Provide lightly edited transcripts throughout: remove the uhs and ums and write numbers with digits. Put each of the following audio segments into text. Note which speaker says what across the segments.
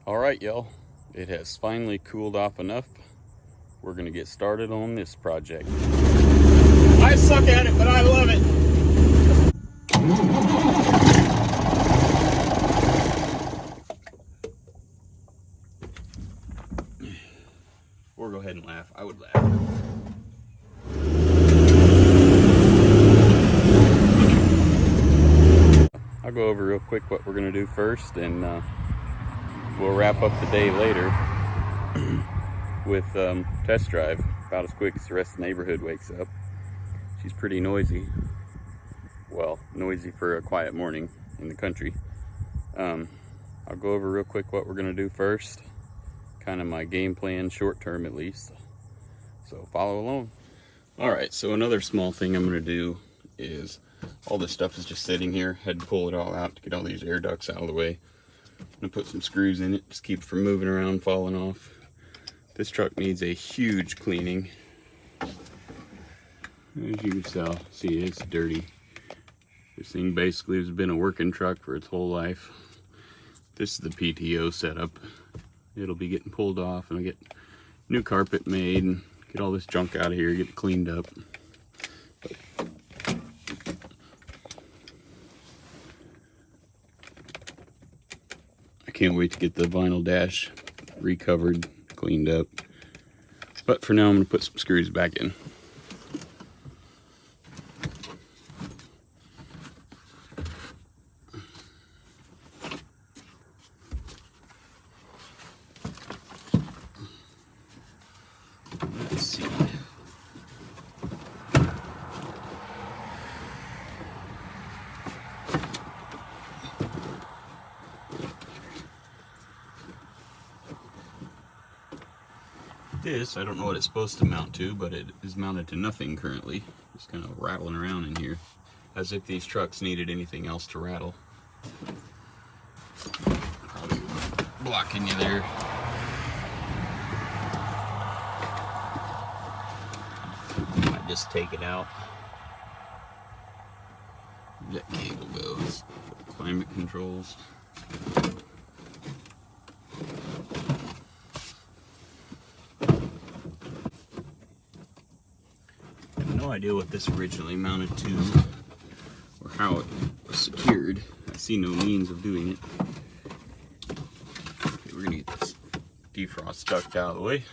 Speaker 1: Alright, y'all, it has finally cooled off enough. We're gonna get started on this project. I suck at it, but I love it. Or go ahead and laugh. I would laugh. I'll go over real quick what we're gonna do first, and we'll wrap up the day later with test drive about as quick as the rest of the neighborhood wakes up. She's pretty noisy. Well, noisy for a quiet morning in the country. I'll go over real quick what we're gonna do first. Kind of my game plan, short term at least. So follow along. All right, so another small thing I'm gonna do is, all this stuff is just sitting here. Had to pull it all out to get all these air ducts out of the way. I'm gonna put some screws in it, just keep it from moving around, falling off. This truck needs a huge cleaning. As you can see, it's dirty. This thing basically has been a working truck for its whole life. This is the PTO setup. It'll be getting pulled off, and I'll get new carpet made and get all this junk out of here, get it cleaned up. I can't wait to get the vinyl dash recovered, cleaned up. But for now, I'm going to put some screws back in. Let's see. This, I don't know what it's supposed to mount to, but it is mounted to nothing currently. Just kind of rattling around in here, as if these trucks needed anything else to rattle. Probably blocking you there. Might just take it out. That cable goes. Climate controls. No idea what this originally mounted to or how it was secured. I see no means of doing it. Okay, we're gonna get this defrost duct out of the way.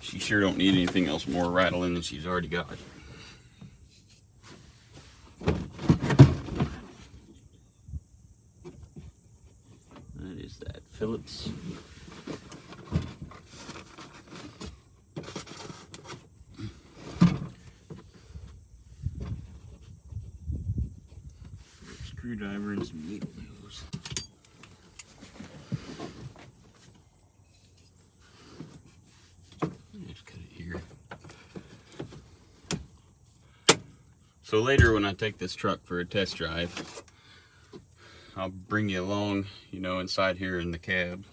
Speaker 1: She sure don't need anything else more rattling than she's already got. That is that Phillips. Screwdriver and some needle nose. Just cut it here. So later when I take this truck for a test drive, I'll bring you along, you know, inside here in the cab.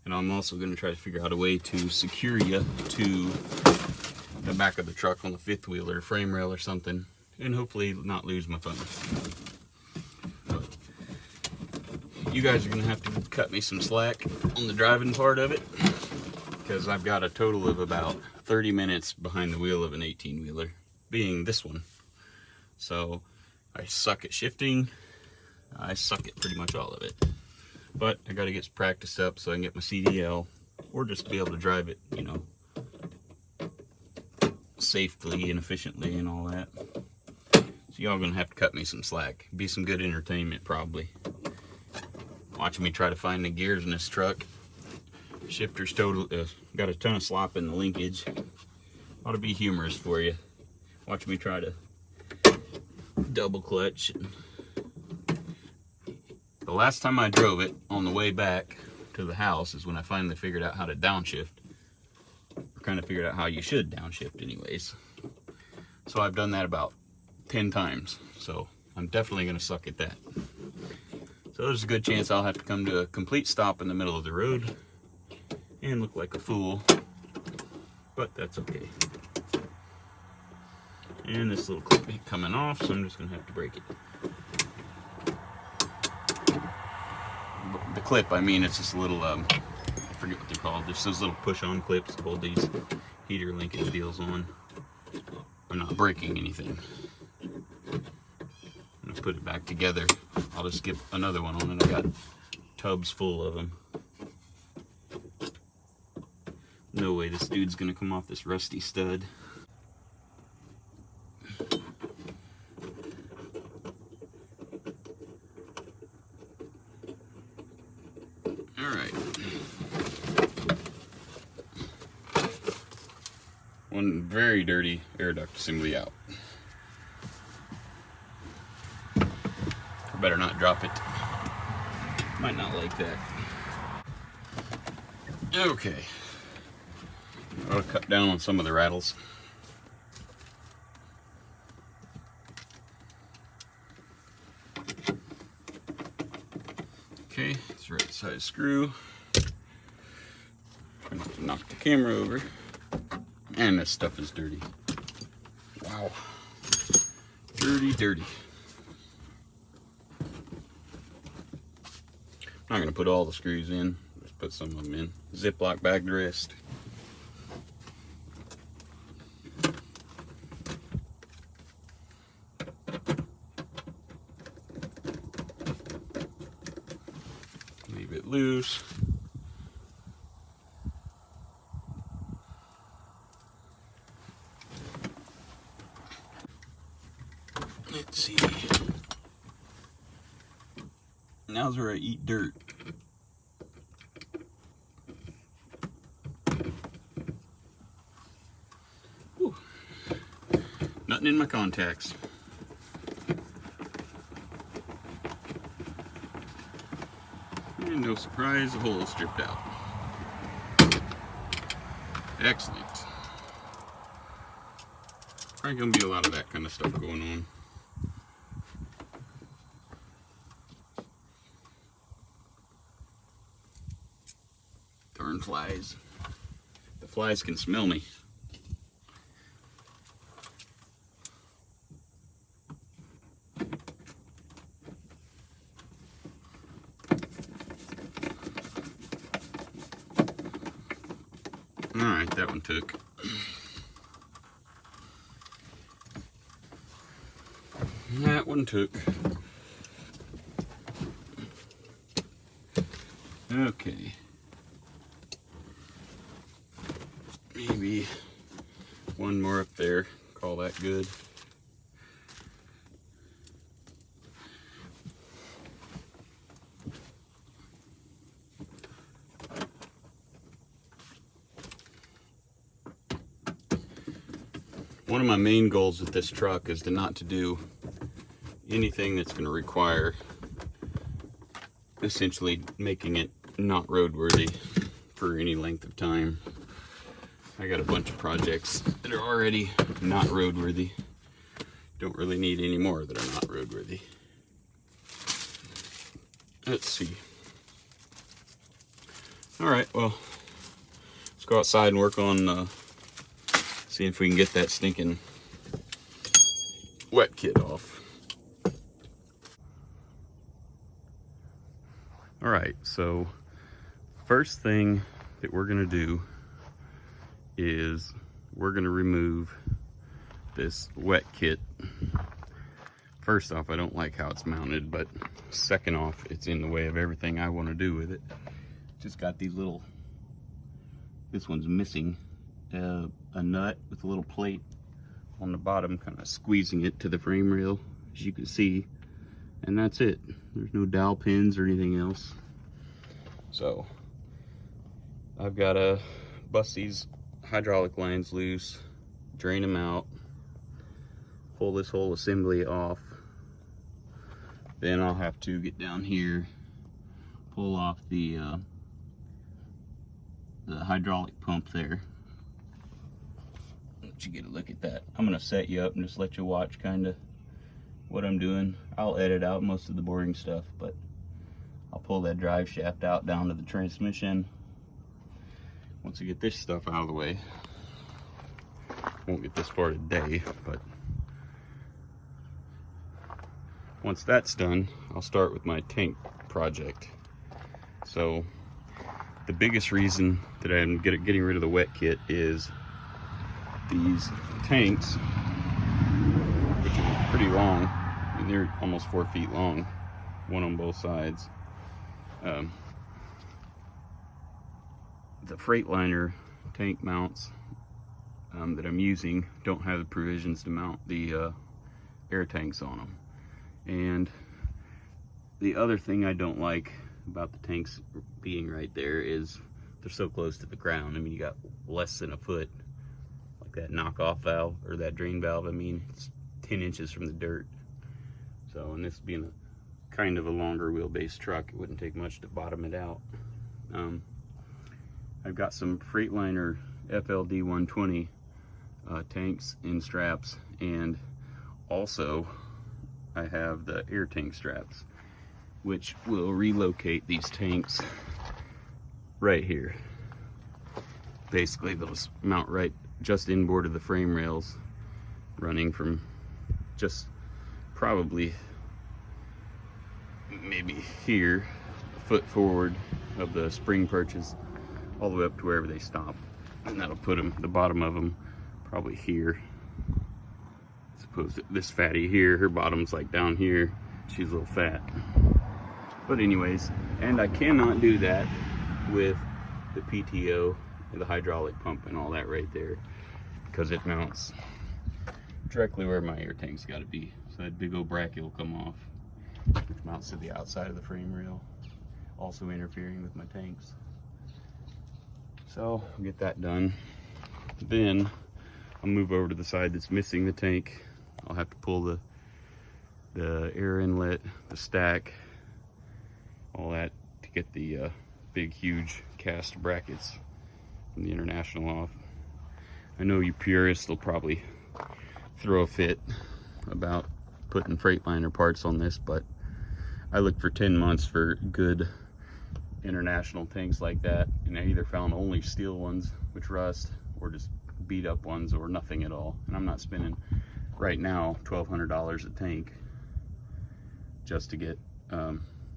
Speaker 1: And I'm also going to try to figure out a way to secure you to the back of the truck on the fifth wheel or frame rail or something, and hopefully not lose my phone. You guys are going to have to cut me some slack on the driving part of it, because I've got a total of about 30 minutes behind the wheel of an 18-wheeler, being this one. So I suck at shifting. I suck at pretty much all of it. But I got to get practiced up so I can get my CDL, or just be able to drive it, you know, safely and efficiently and all that. So y'all going to have to cut me some slack. Be some good entertainment probably. Watching me try to find the gears in this truck. Shifter's totally got a ton of slop in the linkage. Ought to be humorous for you. Watch me try to double clutch. The last time I drove it on the way back to the house is when I finally figured out how to downshift. Or kind of figured out how you should downshift anyways. So I've done that about 10 times. So I'm definitely going to suck at that. So there's a good chance I'll have to come to a complete stop in the middle of the road and look like a fool, but that's okay. And this little clip ain't coming off, so I'm just gonna have to break it. clip, I mean it's just a little, I forget what they're called, just those little push-on clips to hold these heater linkage deals on. I'm not breaking anything. I'm gonna put it back together. I'll just get another one on it. I got tubs full of them. No way this dude's gonna come off this rusty stud. Alright. One very dirty air duct assembly out. Better not drop it. Might not like that. Okay. I'll cut down on some of the rattles. Okay, it's the right size screw. Try not to knock the camera over. And this stuff is dirty. Wow. Dirty, dirty. I'm not going to put all the screws in. Just put some of them in. Ziploc bag the rest. Leave it loose. Let's see. Now's where I eat dirt. Whew. Nothing in my contacts. And no surprise, the hole is stripped out. Excellent. Probably gonna be a lot of that kind of stuff going on. Darn flies. The flies can smell me. Alright, that one took. That one took. Okay. Maybe one more up there. Call that good. One of my main goals with this truck is not to do anything that's going to require essentially making it not roadworthy for any length of time. I got a bunch of projects that are already not roadworthy. Don't really need any more that are not roadworthy. Let's see. Alright, well, let's go outside and work on see if we can get that stinking wet kit off. Alright, so first thing that we're going to do is we're going to remove this wet kit. First off, I don't like how it's mounted, but second off, it's in the way of everything I want to do with it. Just got these little, this one's missing a nut with a little plate on the bottom, kind of squeezing it to the frame rail, as you can see, and that's it. There's no dowel pins or anything else. So I've got to bust these hydraulic lines loose, drain them out, pull this whole assembly off. Then I'll have to get down here, pull off the hydraulic pump there. Let you get a look at that. I'm gonna set you up and just let you watch kind of what I'm doing. I'll edit out most of the boring stuff, but I'll pull that drive shaft out down to the transmission. Once I get this stuff out of the way, won't get this far today, but once that's done, I'll start with my tank project. So the biggest reason that I'm getting rid of the wet kit is these tanks, which are pretty long. I mean, they're almost 4 feet long, one on both sides. The Freightliner tank mounts that I'm using don't have the provisions to mount the air tanks on them. And the other thing I don't like about the tanks being right there is they're so close to the ground. I mean, you got less than a foot, like that knockoff valve, or that drain valve, I mean, it's 10 inches from the dirt. So, and this being a kind of a longer wheelbase truck, it wouldn't take much to bottom it out. I've got some Freightliner FLD 120 tanks and straps, and also I have the air tank straps, which will relocate these tanks right here. Basically, they'll mount right just inboard of the frame rails, running from just probably maybe here, a foot forward of the spring perches, all the way up to wherever they stop. And that'll put them, the bottom of them, probably here. Suppose this fatty here, her bottom's like down here. She's a little fat. But anyways, and I cannot do that with the PTO and the hydraulic pump and all that right there, because it mounts directly where my air tank's got to be. So that big old bracket will come off, which mounts to the outside of the frame rail, also interfering with my tanks. So I'll get that done. Then I'll move over to the side that's missing the tank. I'll have to pull the air inlet, the stack, all that to get the big, huge cast brackets from the International off. I know you purists will probably throw a fit about putting Freightliner parts on this, but I looked for 10 months for good International tanks like that, and I either found only steel ones which rust, or just beat up ones, or nothing at all. And I'm not spending right now $1,200 a tank just to get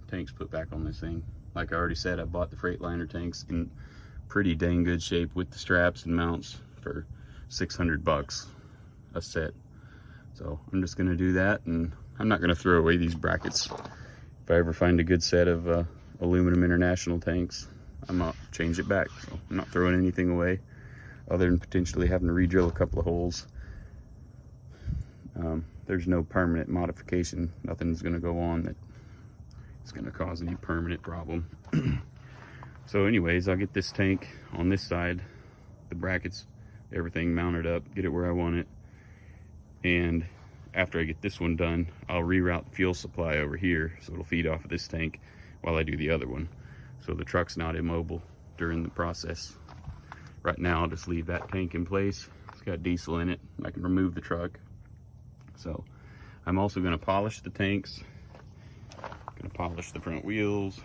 Speaker 1: tanks put back on this thing. Like I already said, I bought the Freightliner tanks in pretty dang good shape with the straps and mounts for $600 a set. So I'm just gonna do that, and I'm not gonna throw away these brackets. If I ever find a good set of aluminum International tanks, I'm gonna change it back. So I'm not throwing anything away, other than potentially having to re-drill a couple of holes. There's no permanent modification. Nothing's gonna go on that is gonna cause any permanent problem. So anyways, I'll get this tank on this side, the brackets, everything mounted up, get it where I want it. And after I get this one done, I'll reroute the fuel supply over here so it'll feed off of this tank while I do the other one, so the truck's not immobile during the process. Right now I'll just leave that tank in place. It's got diesel in it. I can remove the truck. So I'm also going to polish the tanks, going to polish the front wheels,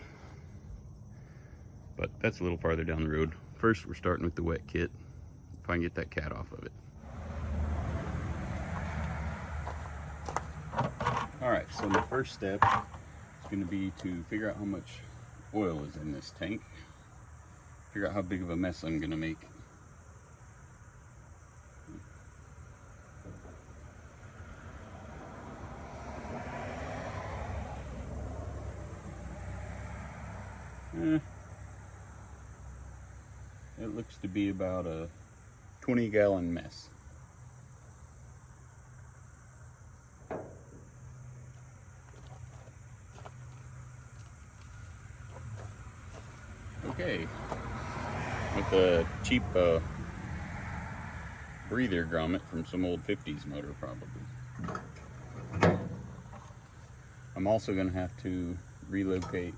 Speaker 1: but that's a little farther down the road. First, we're starting with the wet kit, if I can get that cat off of it. All right, so the first step is going to be to figure out how much oil is in this tank, figure out how big of a mess I'm going to make. It looks to be about a 20-gallon mess. Okay, with a cheap breather grommet from some old 50s motor probably. I'm also going to have to relocate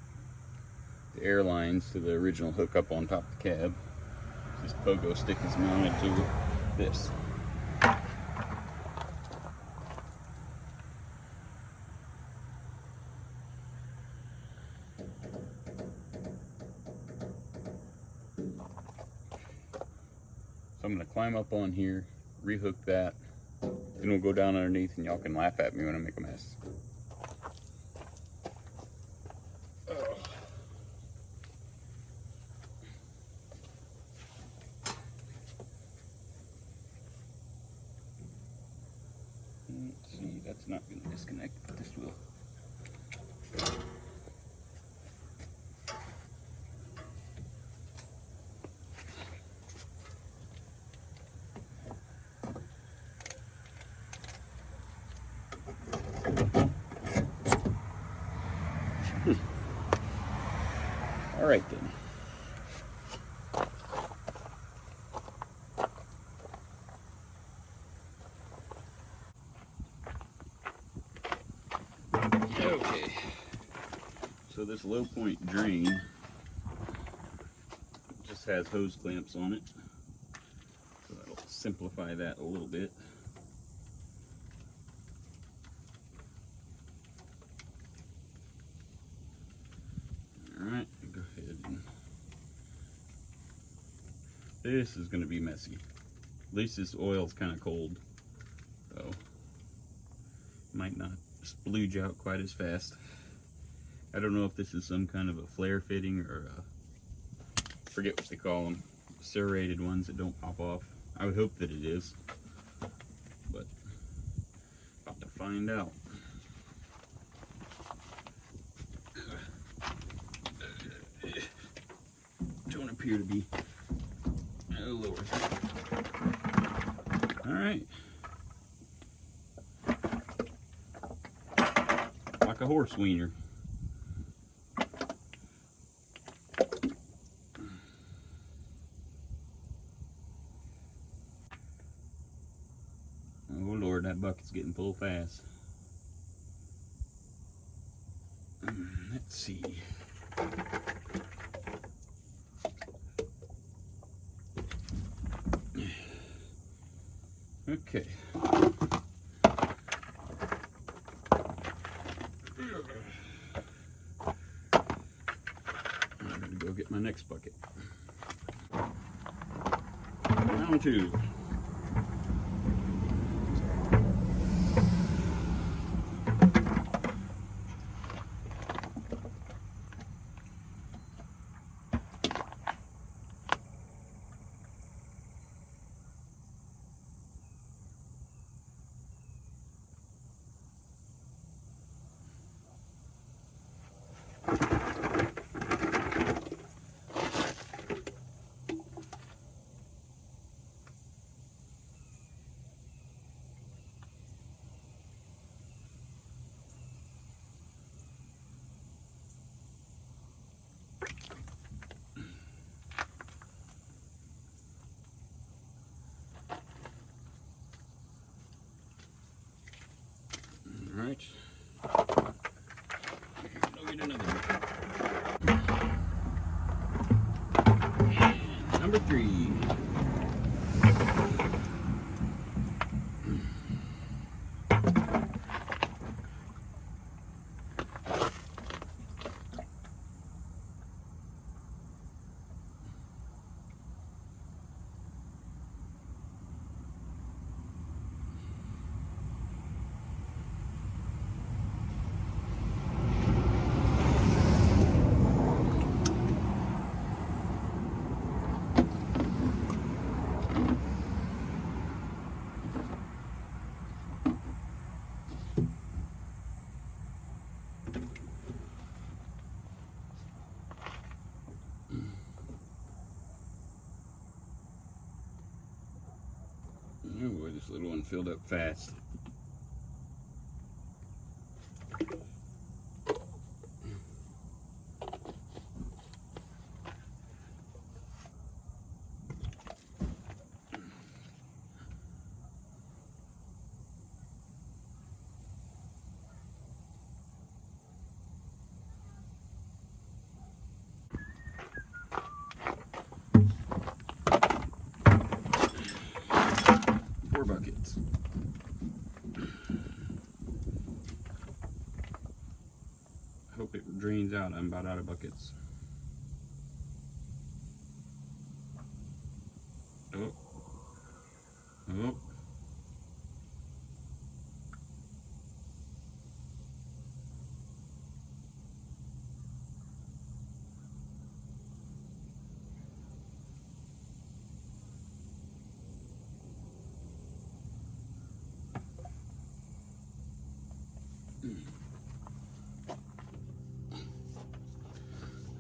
Speaker 1: the air lines to the original hookup on top of the cab. This pogo stick is mounted to this. So I'm going to climb up on here, rehook that, then we'll go down underneath and y'all can laugh at me when I make a mess. not going to disconnect, but this will. All right then. Okay, so this low point drain just has hose clamps on it, so that'll simplify that a little bit. Alright, go ahead and this is going to be messy. At least this oil's kind of cold, so might not splooge out quite as fast. I don't know if this is some kind of a flare fitting or forget what they call them, serrated ones that don't pop off. I would hope that it is, but about to find out. Don't appear to be lower. All right, like a horse wiener. Oh Lord, that bucket's getting full fast. Let's see. Okay. I'm gonna go get my next bucket. Round two. All right. Go get another one. And number three. Oh boy, this little one filled up fast. Four buckets. Hope it drains out. I'm about out of buckets. Oh. Oh.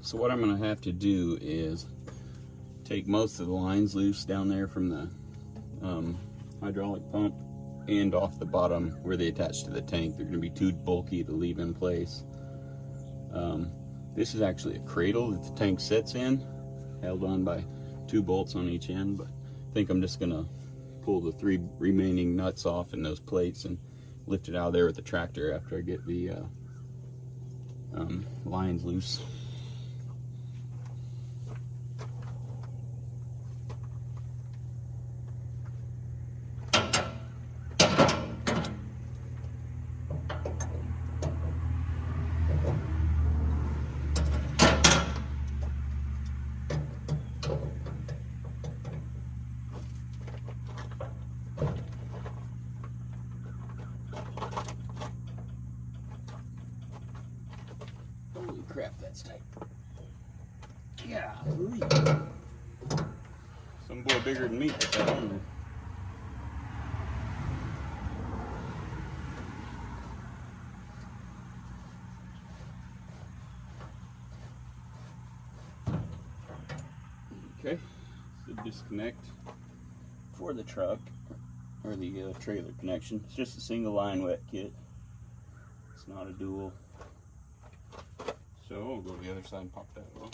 Speaker 1: So what I'm going to have to do is take most of the lines loose down there from the hydraulic pump and off the bottom where they attach to the tank. They're going to be too bulky to leave in place. This is actually a cradle that the tank sits in, held on by 2 bolts on each end, but I think I'm just going to pull the 3 remaining nuts off in those plates and lift it out of there with the tractor after I get the lines loose. Holy crap, that's tight. Yeah. Some boy bigger than me put that on there. Okay, so disconnect for the truck, or the trailer connection. It's just a single line wet kit. It's not a dual. So we'll go to the other side and pop that off.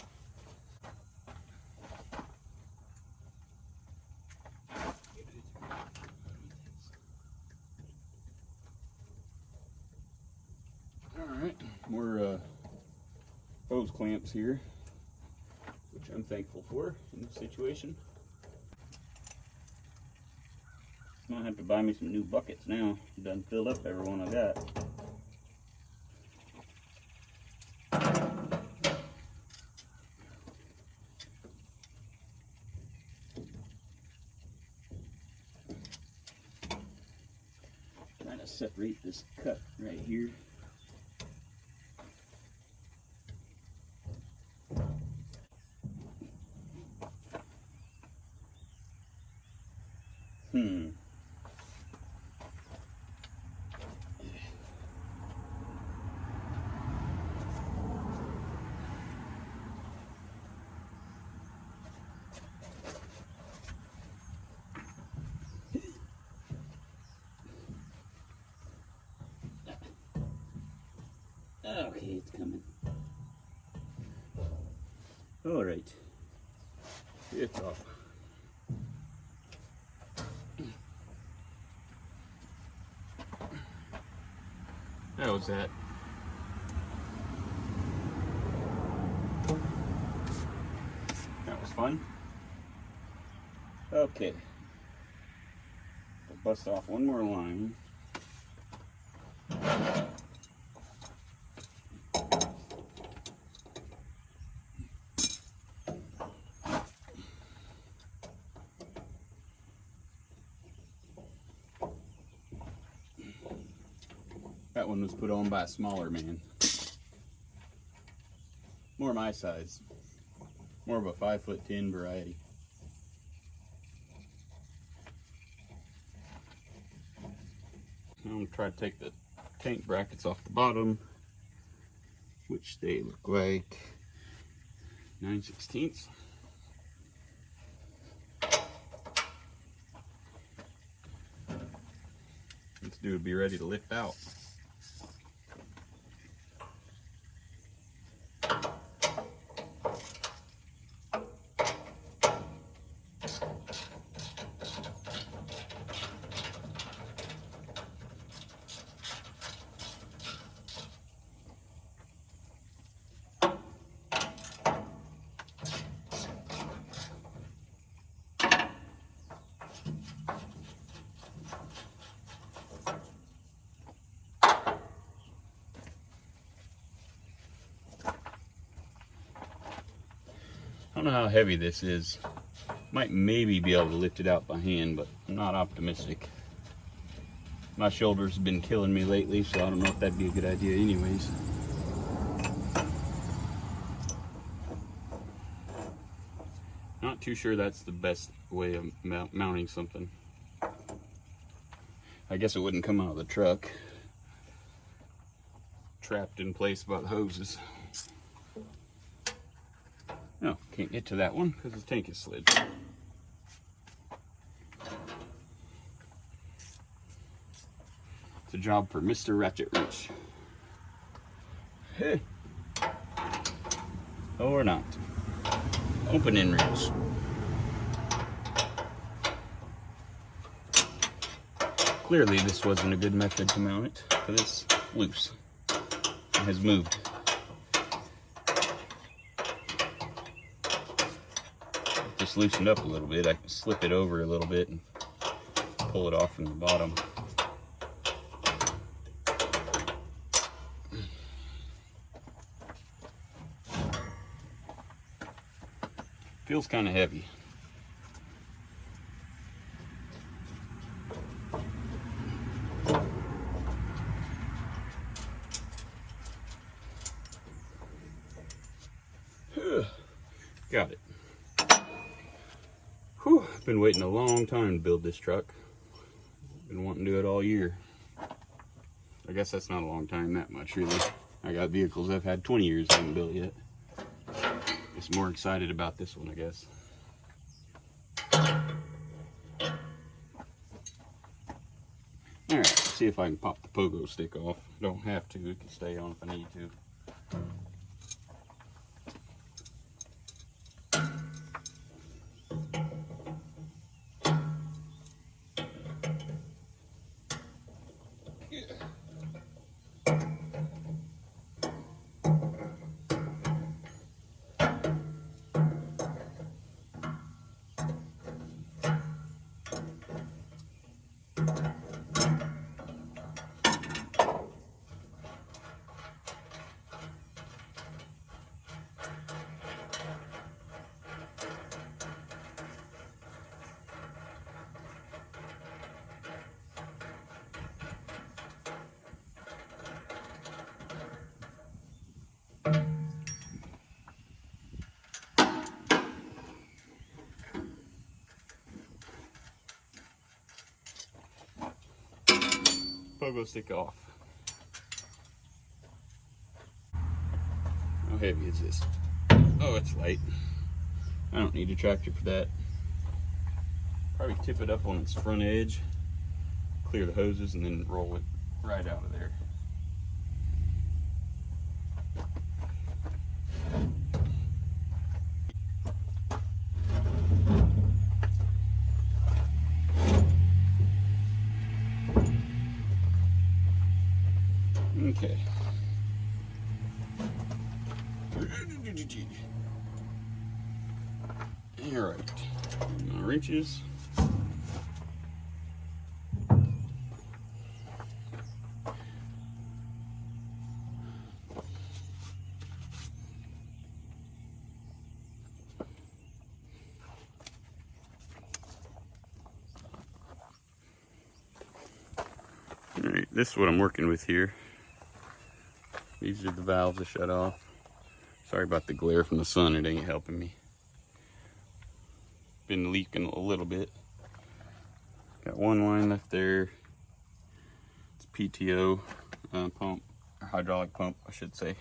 Speaker 1: Alright, more hose clamps here, which I'm thankful for in this situation. I'm gonna have to buy me some new buckets now. I'm done filled up every one I got. Trying to separate this cut right here. Okay, it's coming. All right, it's off. That was that. That was fun. Okay, I'll bust off one more line. That one was put on by a smaller man. More my size. More of a 5'10" variety. I'm going to try to take the tank brackets off the bottom, which they look like 9/16. This dude would be ready to lift out. I don't know how heavy this is. Might maybe be able to lift it out by hand, but I'm not optimistic. My shoulders have been killing me lately, so I don't know if that'd be a good idea anyways. Not too sure that's the best way of mounting something. I guess it wouldn't come out of the truck. Trapped in place by the hoses. No, can't get to that one because the tank is slid. It's a job for Mr. Ratchet Wrench. Hey. Or not. Open end reels. Clearly this wasn't a good method to mount it, because it's loose. It has moved. Just loosened up a little bit. I can slip it over a little bit and pull it off from the bottom. Feels kind of heavy. Got it. Whew, I've been waiting a long time to build this truck. Been wanting to do it all year. I guess that's not a long time that much, really. I got vehicles I've had 20 years I haven't built yet. Just more excited about this one, I guess. Alright, let's see if I can pop the pogo stick off. Don't have to, it can stay on if I need to. Pogo stick off. How heavy is this? Oh, it's light. I don't need a tractor for that. Probably tip it up on its front edge, clear the hoses, and then roll it right out of there. Okay. All right. My wrenches. All right, this is what I'm working with here. These are the valves that shut off. Sorry about the glare from the sun, it ain't helping me. Been leaking a little bit. Got one line left there. It's PTO pump, or hydraulic pump, I should say.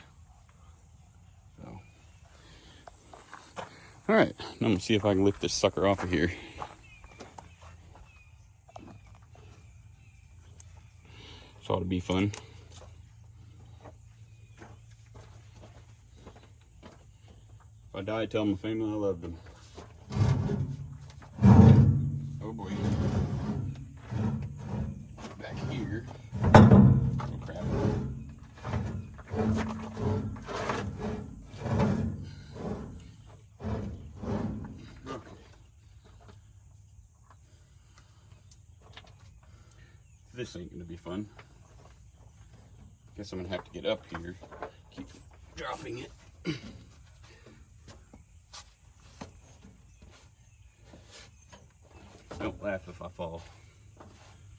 Speaker 1: So. All right, now I'm gonna see if I can lift this sucker off of here. This ought to be fun. If I die, tell my family I loved them. Oh boy. Back here. Oh crap. Okay. This ain't gonna be fun. Guess I'm gonna have to get up here. Keep dropping it. Don't laugh if I fall.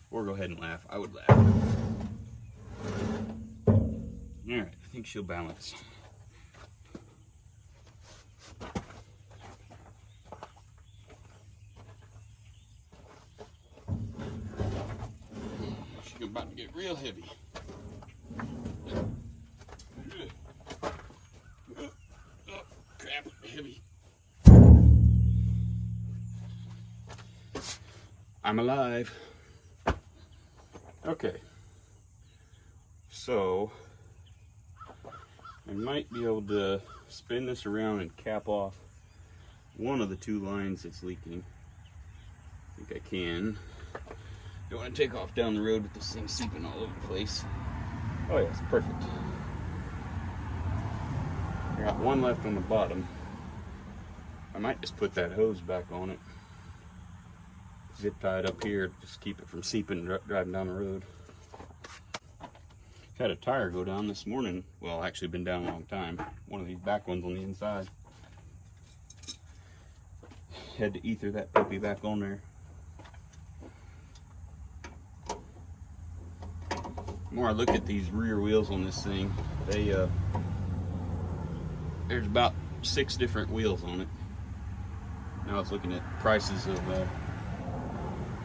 Speaker 1: Or go ahead and laugh. I would laugh. Alright, I think she'll balance. She's about to get real heavy. Oh, crap, heavy. I'm alive. Okay. So, I might be able to spin this around and cap off one of the two lines that's leaking. I think I can. Don't want to take off down the road with this thing seeping all over the place. Oh yes, perfect. I got one left on the bottom. I might just put that hose back on it. Zip tie it up here, just keep it from seeping driving down the road. Had a tire go down this morning. Well, actually been down a long time. One of these back ones on the inside. Had to ether that puppy back on there. The more I look at these rear wheels on this thing, there's about 6 different wheels on it. Now I was looking at prices of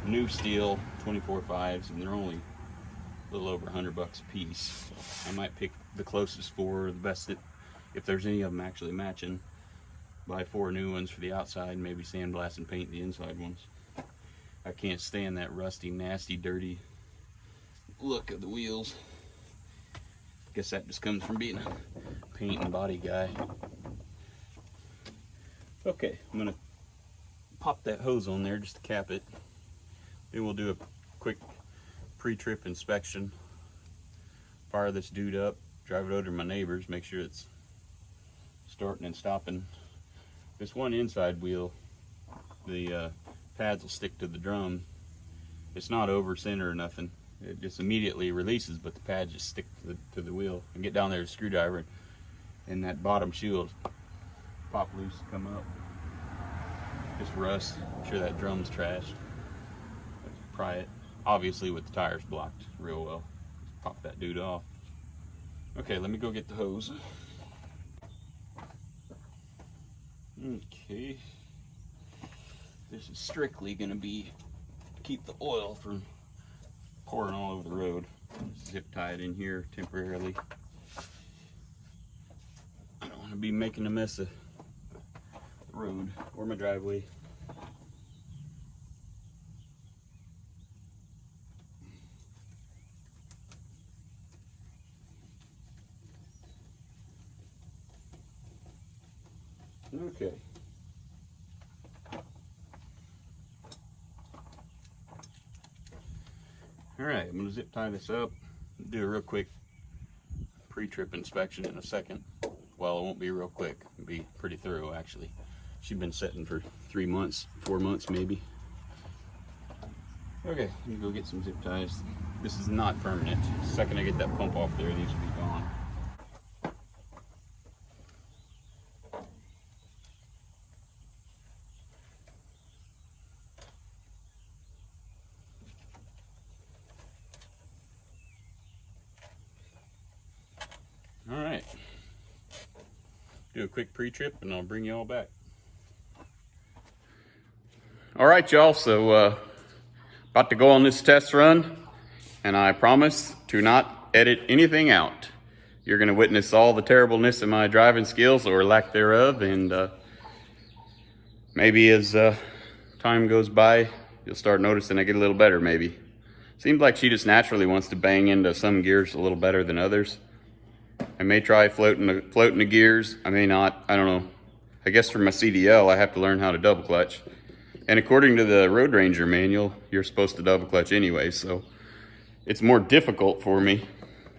Speaker 1: new steel 24.5s, and they're only a little over $100 a piece. I might pick the closest 4, the best that, if there's any of them actually matching. Buy 4 new ones for the outside, and maybe sandblast and paint the inside ones. I can't stand that rusty, nasty, dirty look of the wheels. Guess that just comes from being a paint and body guy. Okay, I'm gonna pop that hose on there just to cap it. Then we'll do a quick pre-trip inspection. Fire this dude up, drive it over to my neighbor's, make sure it's starting and stopping. This one inside wheel, the pads will stick to the drum. It's not over center or nothing. It just immediately releases, but the pads just stick to the wheel. And get down there with a screwdriver, and that bottom shield pop loose, come up. Just rust. I'm sure that drum's trashed. Pry it. Obviously with the tires blocked real well. Pop that dude off. Okay, let me go get the hose. Okay. This is strictly gonna be to keep the oil from pouring all over the road. Zip tie it in here temporarily. I don't want to be making a mess of the road or my driveway. Okay. Alright, I'm going to zip tie this up, do a real quick pre-trip inspection in a second. Well, it won't be real quick, it'll be pretty thorough actually. She's been setting for 3 months, 4 months maybe. Okay, let me go get some zip ties. This is not permanent. The second I get that pump off there, these will be gone. Alright, do a quick pre-trip and I'll bring you all back. Alright y'all, so about to go on this test run, and I promise to not edit anything out. You're going to witness all the terribleness of my driving skills or lack thereof, and maybe as time goes by you'll start noticing I get a little better maybe. Seems like she just naturally wants to bang into some gears a little better than others. I may try floating the gears. I may not. I don't know. I guess for my CDL, I have to learn how to double clutch. And according to the Road Ranger manual, you're supposed to double clutch anyway, so it's more difficult for me.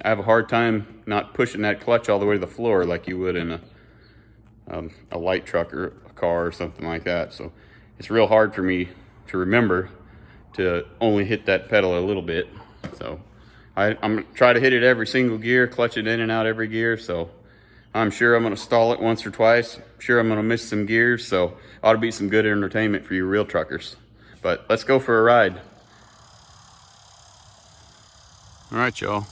Speaker 1: I have a hard time not pushing that clutch all the way to the floor like you would in a light truck or a car or something like that. So it's real hard for me to remember to only hit that pedal a little bit. So I'm gonna try to hit it every single gear, clutch it in and out every gear. So I'm sure I'm gonna stall it once or twice. I'm sure I'm gonna miss some gears. So ought to be some good entertainment for you real truckers. But let's go for a ride. All right, y'all.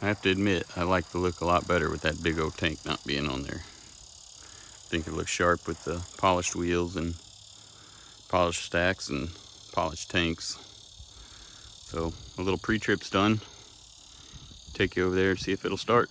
Speaker 1: I have to admit, I like the look a lot better with that big old tank not being on there. I think it looks sharp with the polished wheels and polished stacks and polished tanks. So a little pre-trip's done. Take you over there and see if it'll start.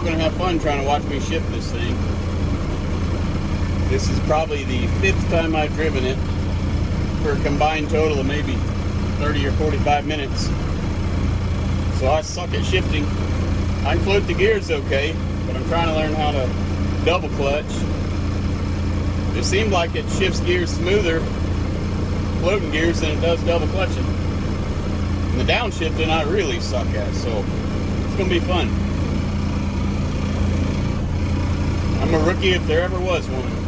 Speaker 1: gonna have fun trying to watch me shift this thing. This is probably the 5th time I've driven it for a combined total of maybe 30 or 45 minutes. So I suck at shifting. I can float the gears okay, but I'm trying to learn how to double clutch. It seems like it shifts gears smoother, floating gears, than it does double clutching. And the downshifting I really suck at, so it's gonna be fun. I'm a rookie if there ever was one.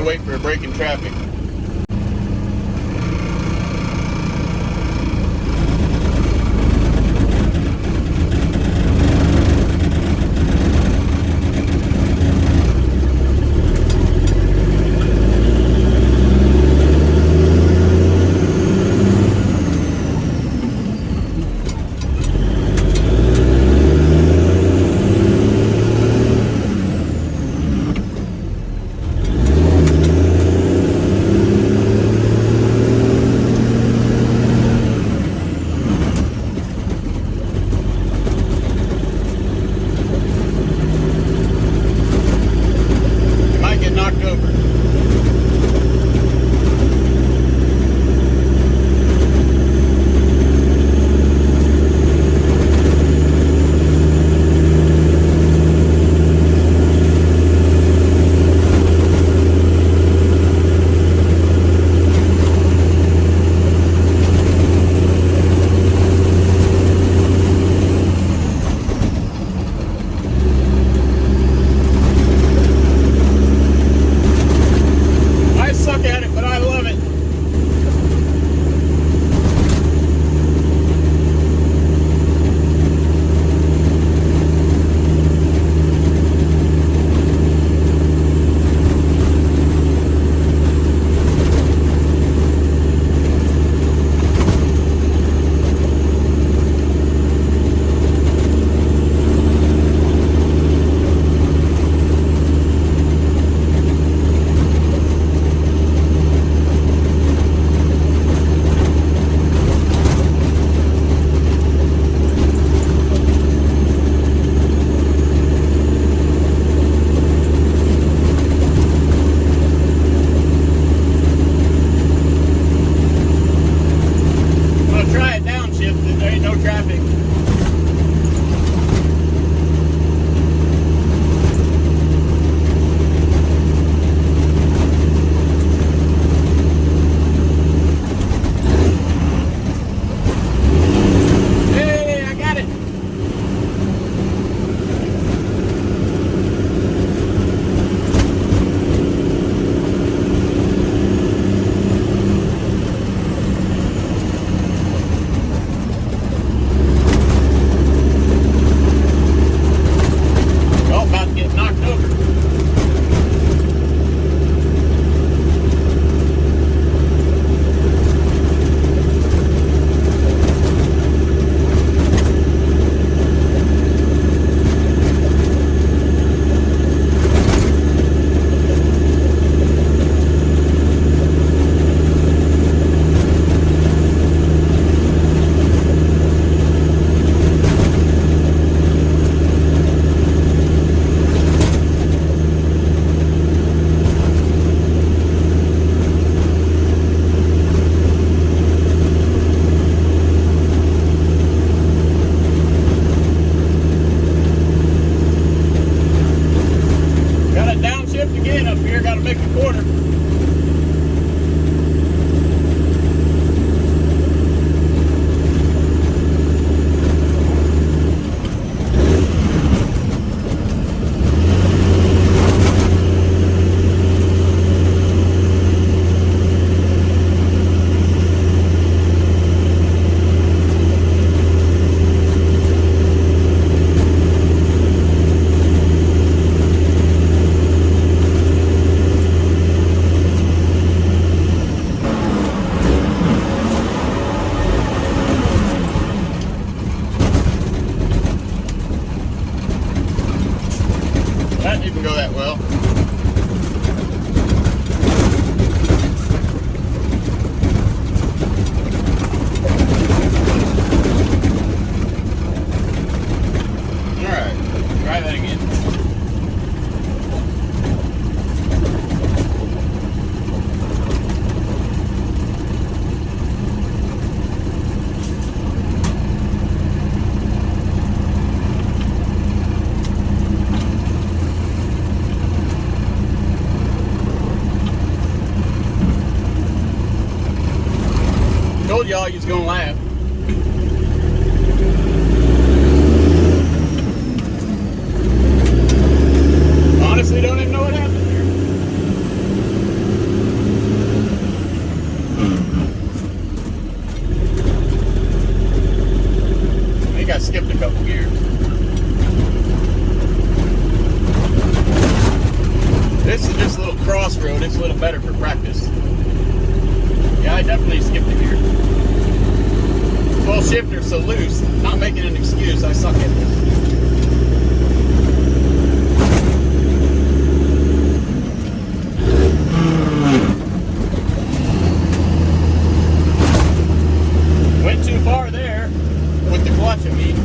Speaker 1: Wait for a break in traffic. told y'all you was gonna laugh. Honestly, don't even know what happened there. I think I skipped a couple gears. This is just a little crossroad. It's a little better for practice. Yeah, I definitely skipped a gear. Full shifter's so loose. Not making an excuse. I suck at this. Went too far there with the clutch of me.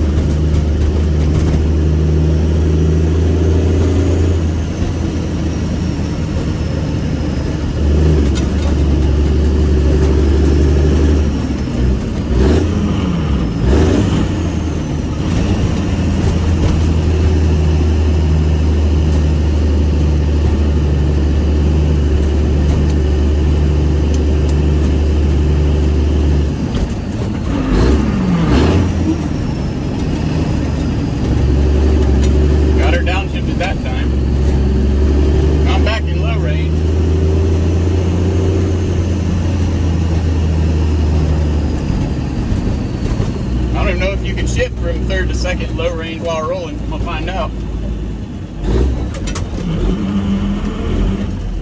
Speaker 1: Shift from third to second low range while rolling. We'll find out.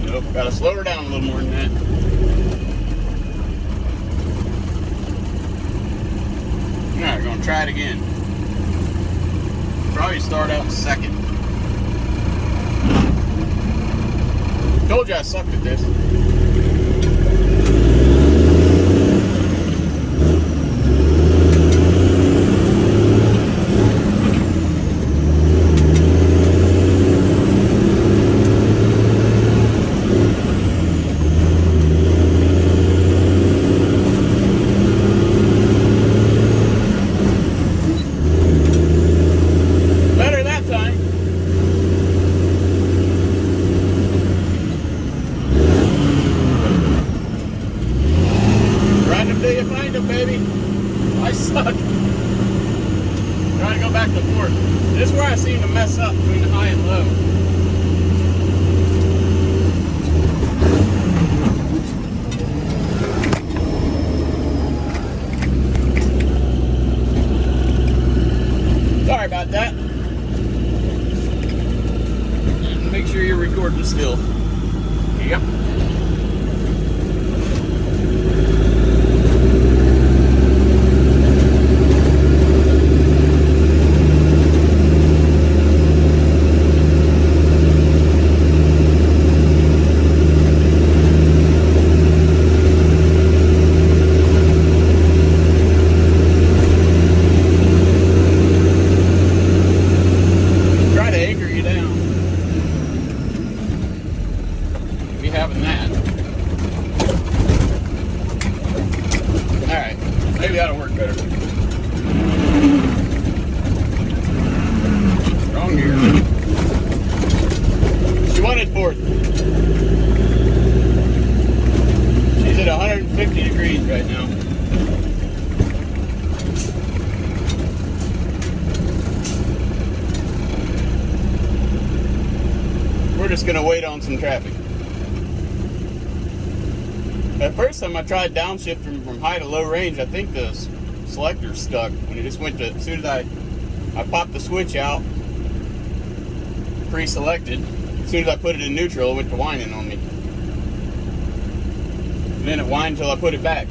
Speaker 1: Nope, gotta slow her down a little more than that. Alright, we're gonna try it again. Probably start out second. Told you I sucked at this. Baby, I suck. Trying to go back to fourth. This is where I seem to mess up between the high and low. Sorry about that. Make sure you're recording still. Yep. Having that. Alright, maybe that'll work better. Wrong gear. She wanted fourth. She's at 150 degrees right now. We're just gonna wait on some traffic. At first time I tried downshifting from high to low range, I think the selector stuck when it just went to, as soon as I popped the switch out, pre-selected, as soon as I put it in neutral, it went to whining on me. And then it whined until I put it back.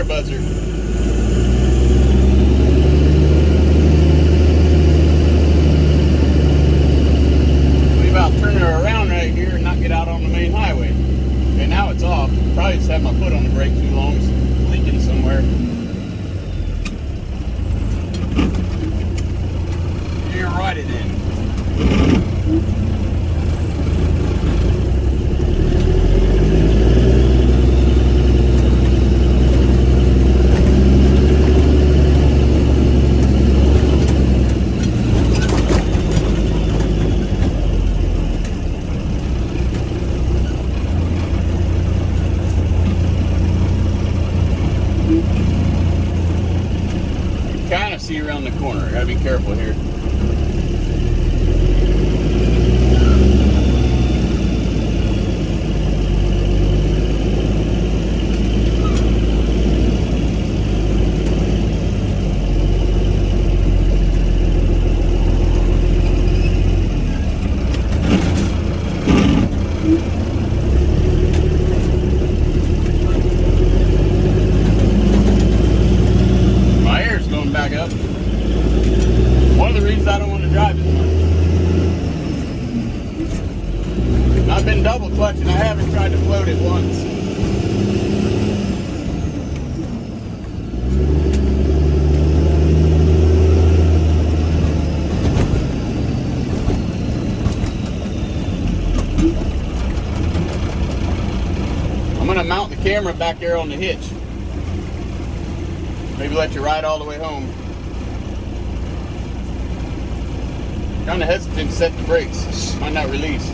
Speaker 1: Buzzer. We about turn her around right here and not get out on the main highway. Okay, now it's off. Probably just had my foot on the brake too long. It's somewhere. You're right it in. Kind of see around the corner. Gotta be careful here. Back up. One of the reasons I don't want to drive as much. I've been double clutching. I haven't tried to float it once. I'm going to mount the camera back there on the hitch. Maybe let you ride all the way home. Kind of hesitant to set the brakes. Might not release.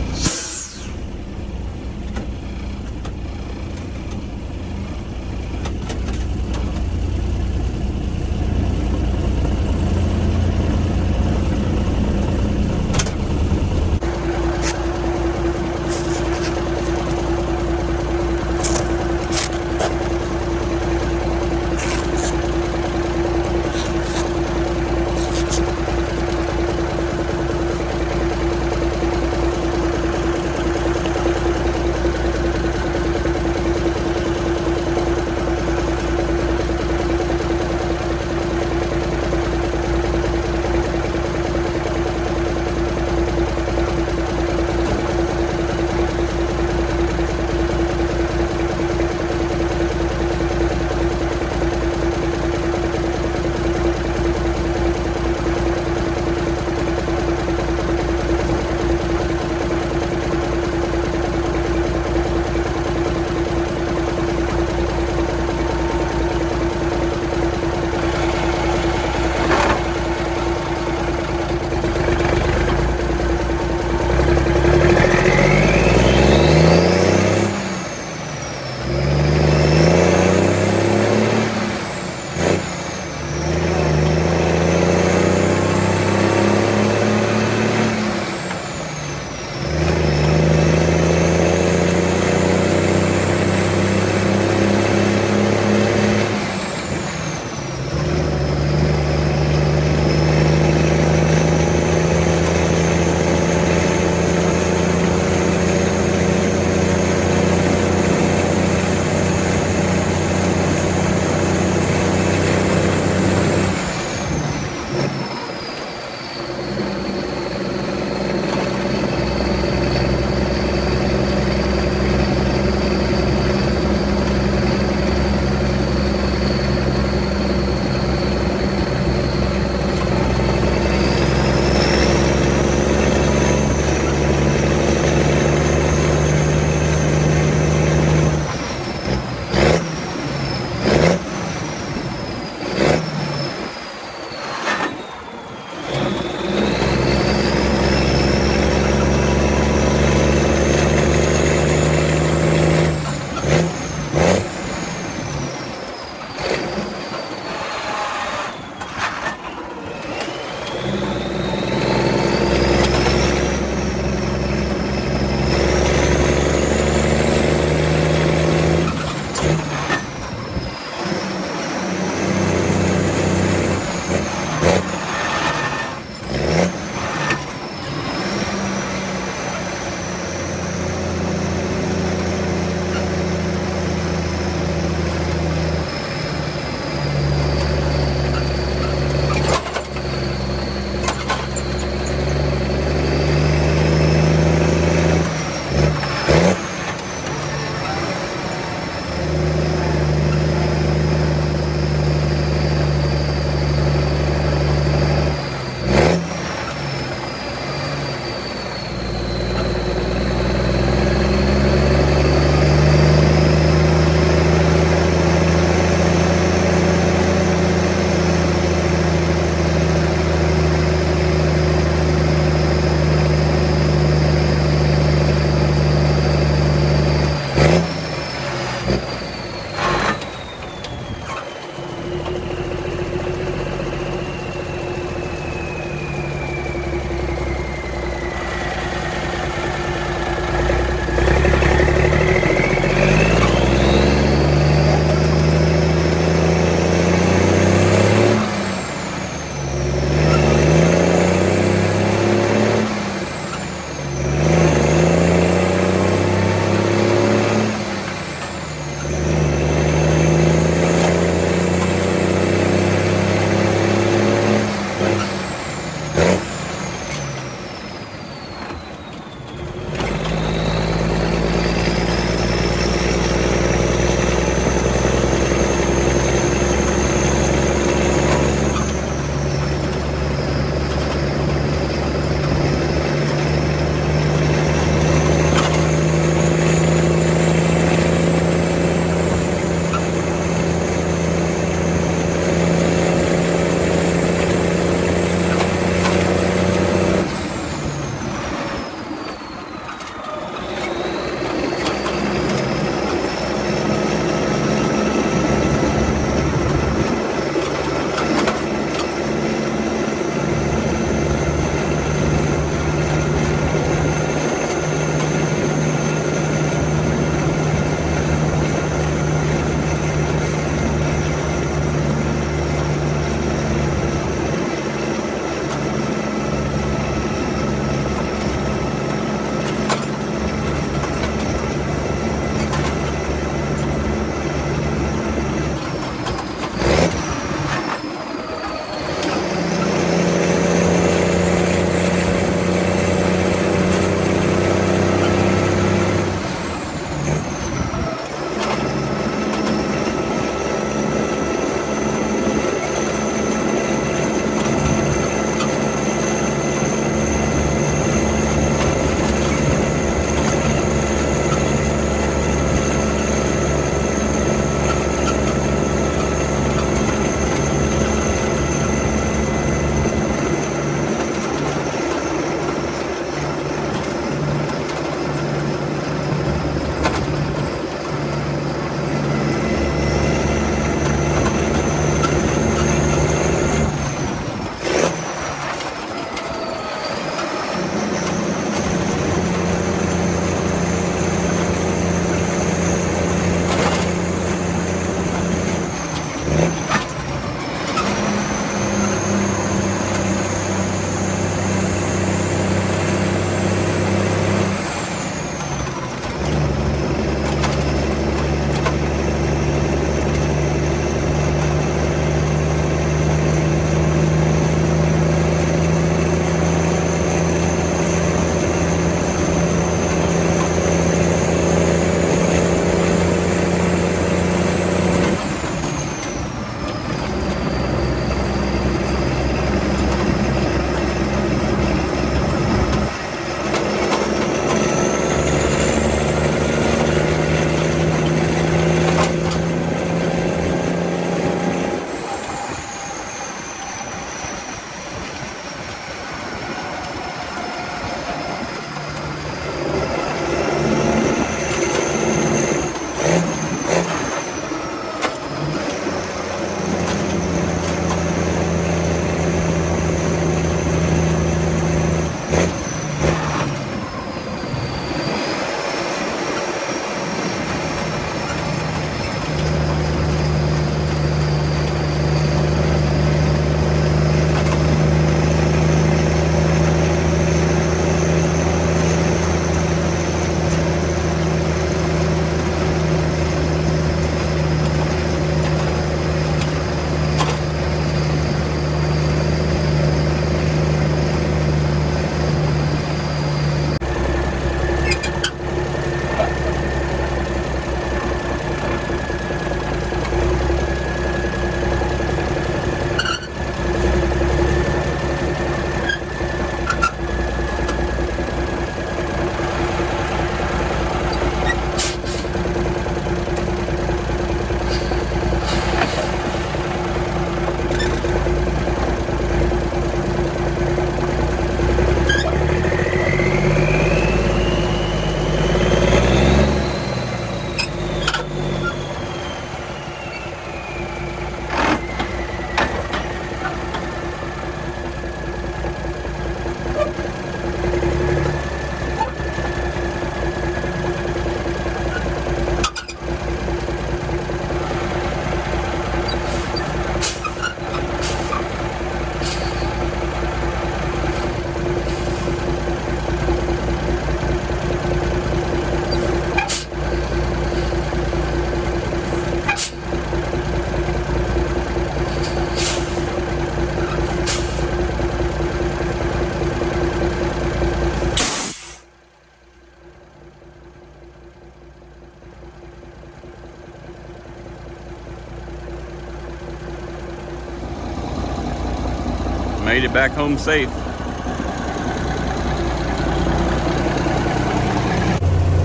Speaker 1: Made it back home safe.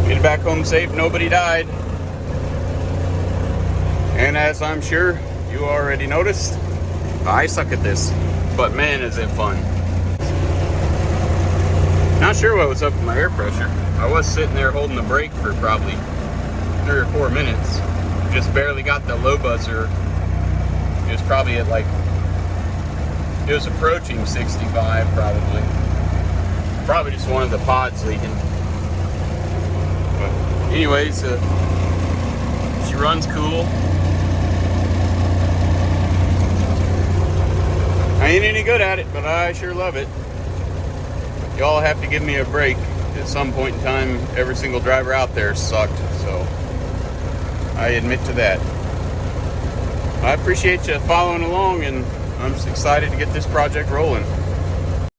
Speaker 1: Made it back home safe, nobody died. And as I'm sure you already noticed, I suck at this, but man is it fun. Not sure what was up with my air pressure. I was sitting there holding the brake for probably 3 or 4 minutes. Just barely got the low buzzer. It was probably at like, it was approaching 65 probably. Probably just one of the pods leaking. But anyways, she runs cool. I ain't any good at it, but I sure love it. Y'all have to give me a break. At some point in time, every single driver out there sucked, so I admit to that. I appreciate you following along, and I'm just excited to get this project rolling.